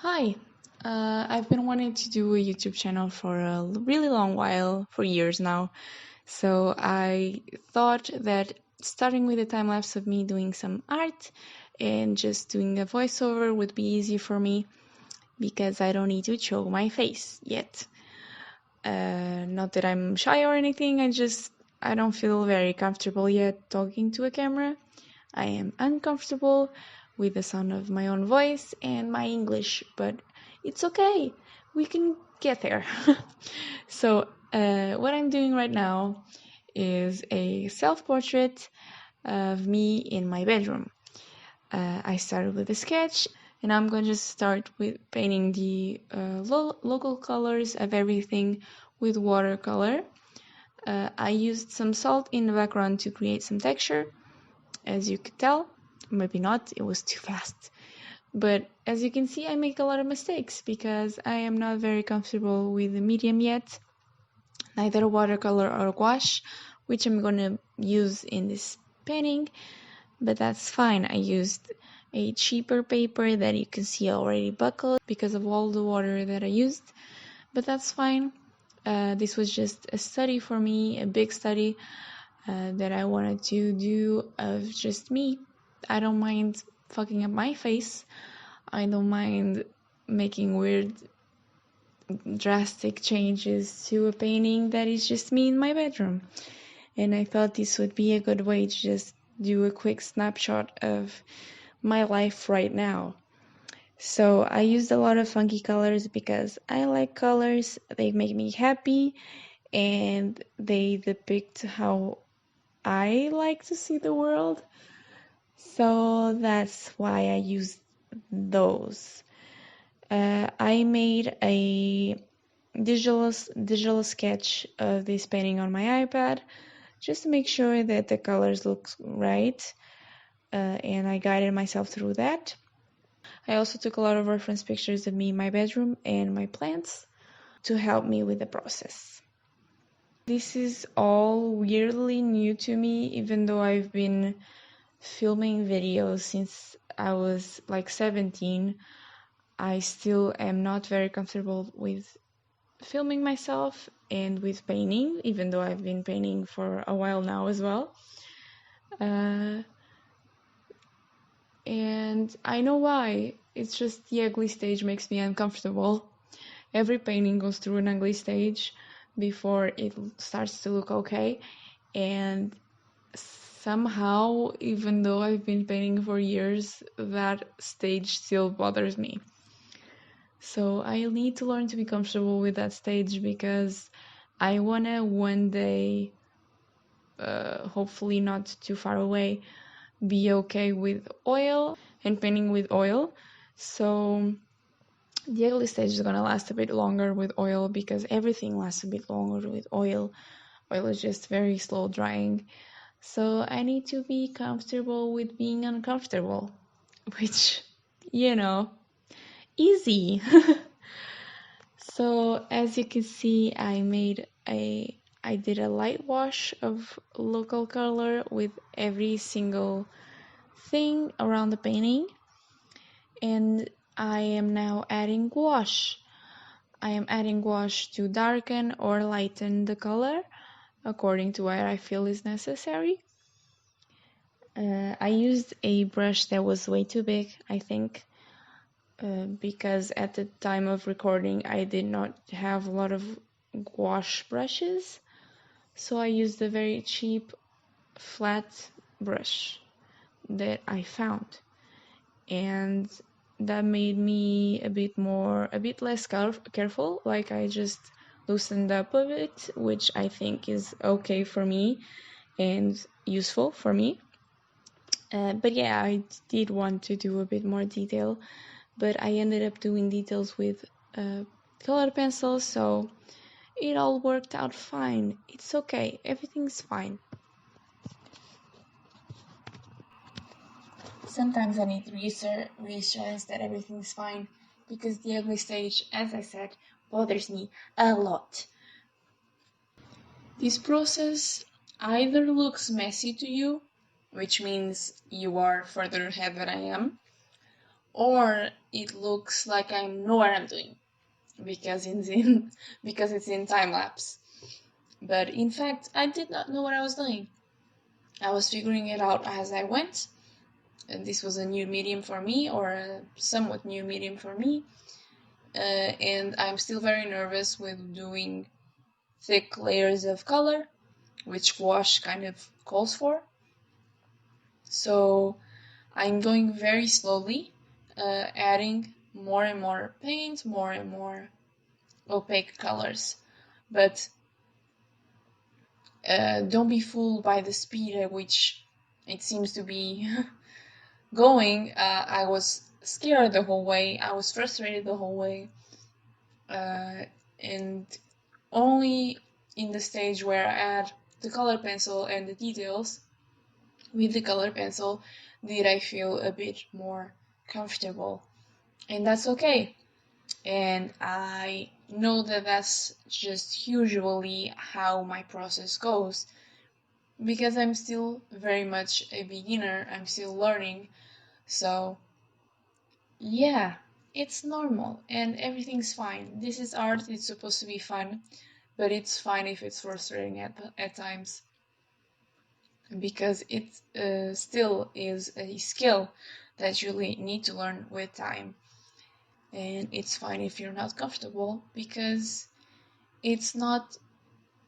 Hi, I've been wanting to do a YouTube channel for a really long while, for years now. So I thought that starting with a time lapse of me doing some art and just doing a voiceover would be easy for me because I don't need to show my face yet. Not that I'm shy or anything, I don't feel very comfortable yet talking to a camera. I am uncomfortable with the sound of my own voice and my English, but it's okay. We can get there. What I'm doing right now is a self-portrait of me in my bedroom. I started with a sketch, and I'm going to just start with painting the local colors of everything with watercolor. I used some salt in the background to create some texture, as you could tell. Maybe not, it was too fast. But as you can see, I make a lot of mistakes because I am not very comfortable with the medium yet, neither watercolor or gouache, which I'm gonna use in this painting, but that's fine. I used a cheaper paper that you can see already buckled because of all the water that I used, but that's fine. This was just a study for me, a big study that I wanted to do of just me. I don't mind fucking up my face. I don't mind making weird, drastic changes to a painting that is just me in my bedroom. And I thought this would be a good way to just do a quick snapshot of my life right now. So I used a lot of funky colors because I like colors, they make me happy, and they depict how I like to see the world. So that's why I used those. I made a digital sketch of this painting on my iPad just to make sure that the colors look right, and I guided myself through that. I also took a lot of reference pictures of me in my bedroom and my plants to help me with the process. This is all weirdly new to me, even though I've been filming videos since I was like 17. I still am not very comfortable with filming myself and with painting, even though I've been painting for a while now as well. And I know why. It's just the ugly stage makes me uncomfortable. Every painting goes through an ugly stage before it starts to look okay. And somehow, even though I've been painting for years, that stage still bothers me. So I need to learn to be comfortable with that stage because I wanna one day, hopefully not too far away, be okay with oil and painting with oil. So the ugly stage is gonna last a bit longer with oil because everything lasts a bit longer with oil. Oil is just very slow drying. So I need to be comfortable with being uncomfortable, which, you know, easy. So as you can see, I did a light wash of local color with every single thing around the painting, and I am now adding gouache. I am adding gouache to darken or lighten the color according to what I feel is necessary. I used a brush that was way too big, I think, because at the time of recording I did not have a lot of gouache brushes, so I used a very cheap flat brush that I found, and that made me a bit less careful. Like I just loosened up a bit, which I think is okay for me and useful for me. But yeah, I did want to do a bit more detail, but I ended up doing details with colored pencils, so it all worked out fine. It's okay, everything's fine. Sometimes I need reassurance that everything's fine, because the ugly stage, as I said, bothers me a lot. This process either looks messy to you, which means you are further ahead than I am, or it looks like I know what I'm doing because it's in because it's in time lapse. But in fact, I did not know what I was doing. I was figuring it out as I went, and this was a new medium for me, or a somewhat new medium for me. And I'm still very nervous with doing thick layers of color, which gouache kind of calls for. So I'm going very slowly, adding more and more paint, more and more opaque colors. But don't be fooled by the speed at which it seems to be going. I was scared the whole way, I was frustrated the whole way, and only in the stage where I add the color pencil and the details with the color pencil did I feel a bit more comfortable. And that's okay. And I know that that's just usually how my process goes because I'm still very much a beginner, I'm still learning. So, yeah, it's normal and everything's fine. This is art, it's supposed to be fun, but it's fine if it's frustrating at times because it still is a skill that you need to learn with time. And it's fine if you're not comfortable because it's not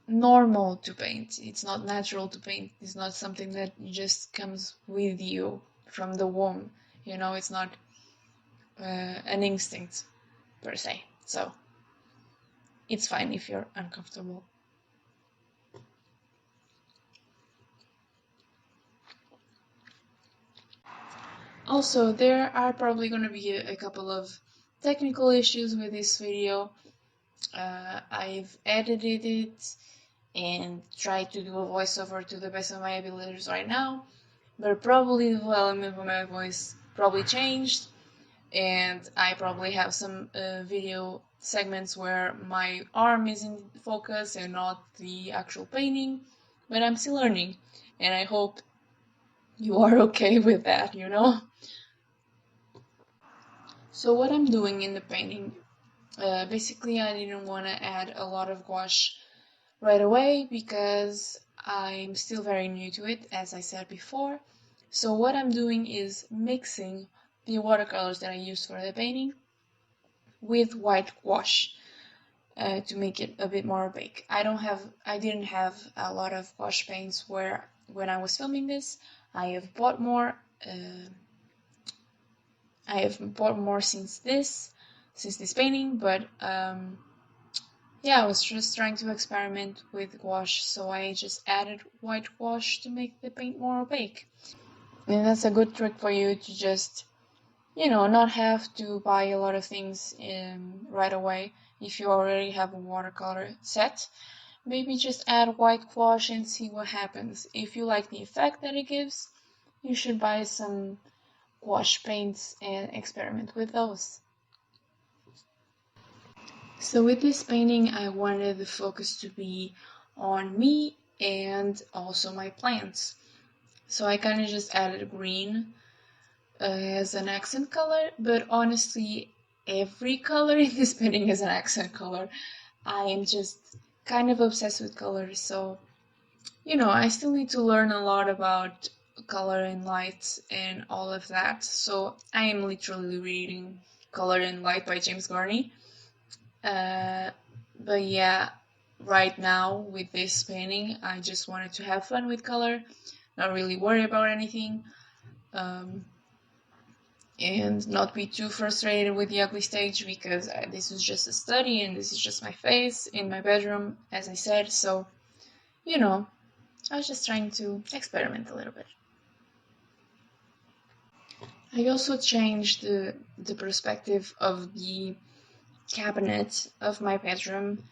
normal to paint. It's not natural to paint. It's not something that just comes with you from the womb. You know, it's not an instinct per se. So it's fine if you're uncomfortable. Also, there are probably going to be a couple of technical issues with this video. I've edited it and tried to do a voiceover to the best of my abilities right now, but probably the volume of my voice probably changed, and I probably have some video segments where my arm is in focus and not the actual painting, but I'm still learning, and I hope you are okay with that, you know? So what I'm doing in the painting, basically I didn't want to add a lot of gouache right away because I'm still very new to it, as I said before. So what I'm doing is mixing the watercolors that I used for the painting with white gouache to make it a bit more opaque. I didn't have a lot of gouache paints when I was filming this. I have bought more. I have bought more since this painting, but yeah, I was just trying to experiment with gouache, so I just added white gouache to make the paint more opaque. And that's a good trick for you to just, not have to buy a lot of things right away. If you already have a watercolor set, maybe just add white gouache and see what happens. If you like the effect that it gives, you should buy some gouache paints and experiment with those. So with this painting, I wanted the focus to be on me and also my plants. So I kind of just added green as an accent color, but honestly, every color in this painting is an accent color. I am just kind of obsessed with colors, so, I still need to learn a lot about color and light and all of that. So I am literally reading Color and Light by James Garney. But yeah, right now with this painting, I just wanted to have fun with color, not really worry about anything, and not be too frustrated with the ugly stage because this is just a study and this is just my face in my bedroom, as I said. So, I was just trying to experiment a little bit. I also changed the perspective of the cabinet of my bedroom.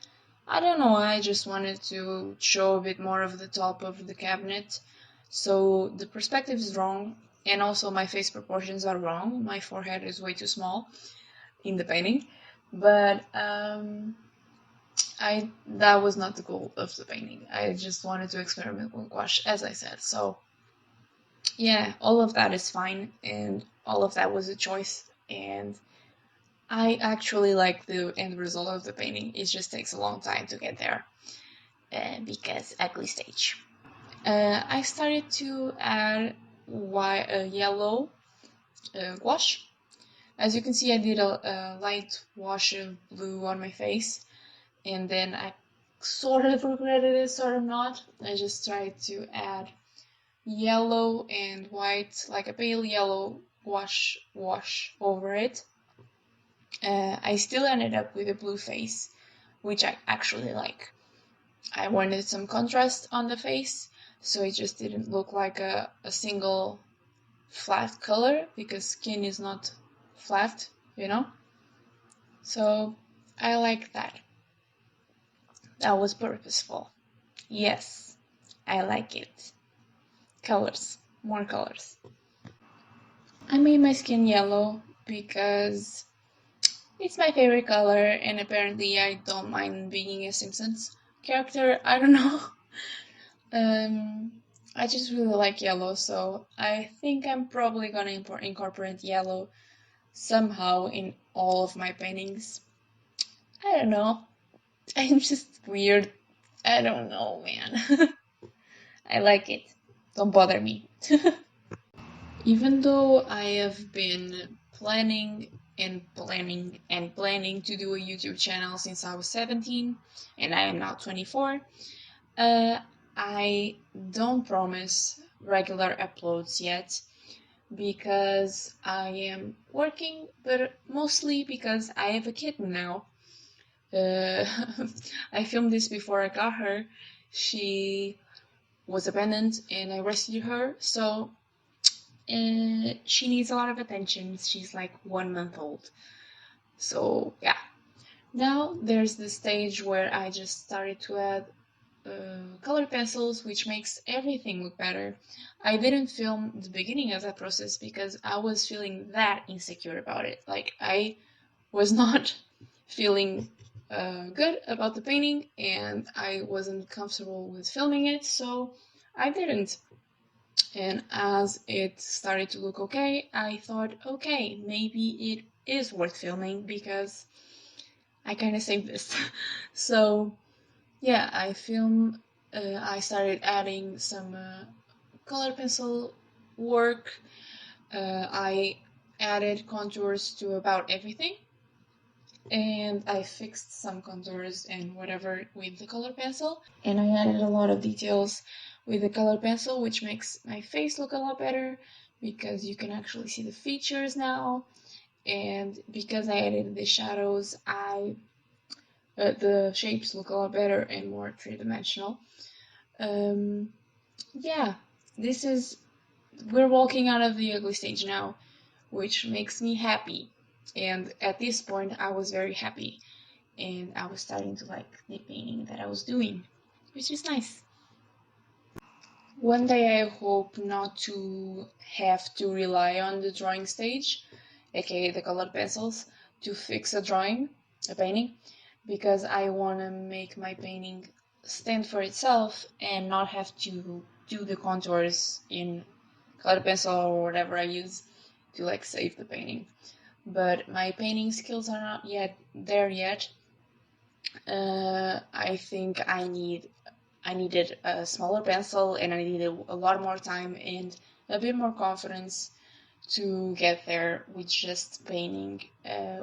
I don't know, I just wanted to show a bit more of the top of the cabinet. So the perspective is wrong, and also my face proportions are wrong. My forehead is way too small in the painting, but that was not the goal of the painting. I just wanted to experiment with gouache, as I said. So yeah, all of that is fine, and all of that was a choice, and I actually like the end result of the painting. It just takes a long time to get there because ugly stage. I started to add yellow wash. As you can see, I did a light wash of blue on my face, and then I sort of regretted it, sort of not. I just tried to add yellow and white, like a pale yellow wash over it. I still ended up with a blue face, which I actually like. I wanted some contrast on the face, so it just didn't look like a single flat color, because skin is not flat, you know? So I like that. That was purposeful. Yes, I like it. Colors, more colors. I made my skin yellow because it's my favorite color, and apparently I don't mind being a Simpsons character. I don't know. I just really like yellow, so I think I'm probably gonna incorporate yellow somehow in all of my paintings. I don't know. I'm just weird. I don't know, man. I like it. Don't bother me. Even though I have been planning to do a YouTube channel since I was 17, and I am now 24, I don't promise regular uploads yet because I am working, but mostly because I have a kitten now. I filmed this before I got her. She was abandoned and I rescued her, so she needs a lot of attention. She's like 1 month old. So yeah. Now there's the stage where I just started to add color pencils, which makes everything look better. I didn't film the beginning of that process because I was feeling that insecure about it. Like, I was not feeling good about the painting, and I wasn't comfortable with filming it, so I didn't. And as it started to look okay, I thought, okay, maybe it is worth filming because I kind of saved this. So yeah, I started adding some color pencil work. I added contours to about everything, and I fixed some contours and whatever with the color pencil. And I added a lot of details with the color pencil, which makes my face look a lot better because you can actually see the features now. And because I added the shadows, the shapes look a lot better and more three-dimensional. Yeah, we're walking out of the ugly stage now, which makes me happy. And at this point, I was very happy, and I was starting to like the painting that I was doing, which is nice. One day I hope not to have to rely on the drawing stage, aka the colored pencils, to fix a painting, because I want to make my painting stand for itself and not have to do the contours in colored pencil or whatever I use to like save the painting. But my painting skills are not yet there yet. I think I needed a smaller pencil, and I needed a lot more time and a bit more confidence to get there with just painting,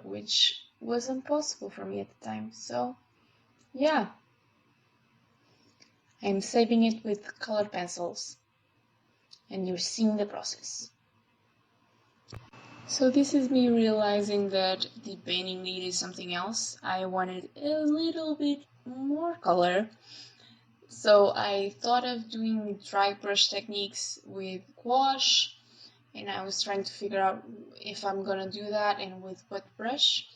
which wasn't possible for me at the time. So yeah, I'm saving it with colored pencils, and you're seeing the process. So this is me realizing that the painting needed something else. I wanted a little bit more color. So I thought of doing dry brush techniques with gouache, and I was trying to figure out if I'm gonna do that and with what brush.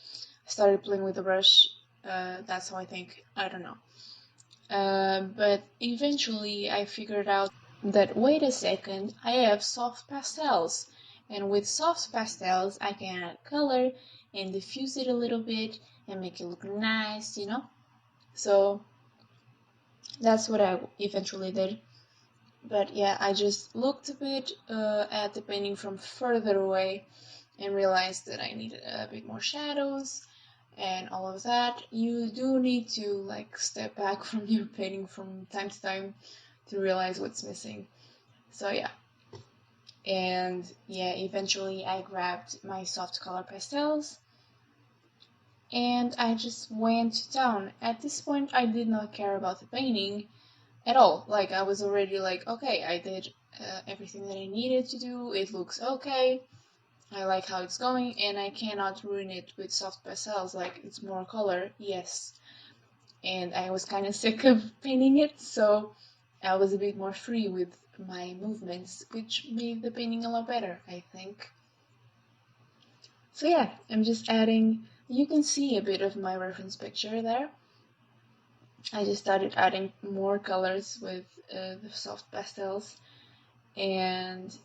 I started playing with the brush, that's how I think, I don't know. But eventually I figured out that, wait a second, I have soft pastels. And with soft pastels, I can add color and diffuse it a little bit and make it look nice, you know? So that's what I eventually did. But yeah, I just looked a bit at the painting from further away, and realized that I needed a bit more shadows and all of that. You do need to like step back from your painting from time to time to realize what's missing. So yeah. And yeah, eventually I grabbed my soft color pastels and I just went to town. At this point, I did not care about the painting at all. Like, I was already like, okay, I did everything that I needed to do. It looks okay. I like how it's going, and I cannot ruin it with soft pastels. Like, it's more color, yes. And I was kind of sick of painting it, so I was a bit more free with my movements, which made the painting a lot better, I think. So yeah, I'm just adding, you can see a bit of my reference picture there. I just started adding more colors with the soft pastels, and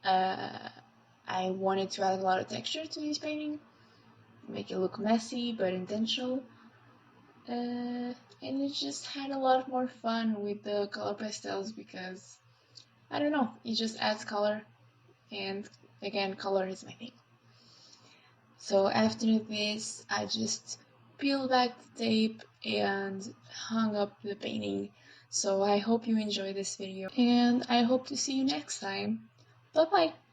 I wanted to add a lot of texture to this painting, make it look messy but intentional, and it just had a lot more fun with the color pastels because, I don't know, it just adds color, and again, color is my thing. So after this, I just peeled back the tape and hung up the painting. So I hope you enjoyed this video, and I hope to see you next time. Bye bye!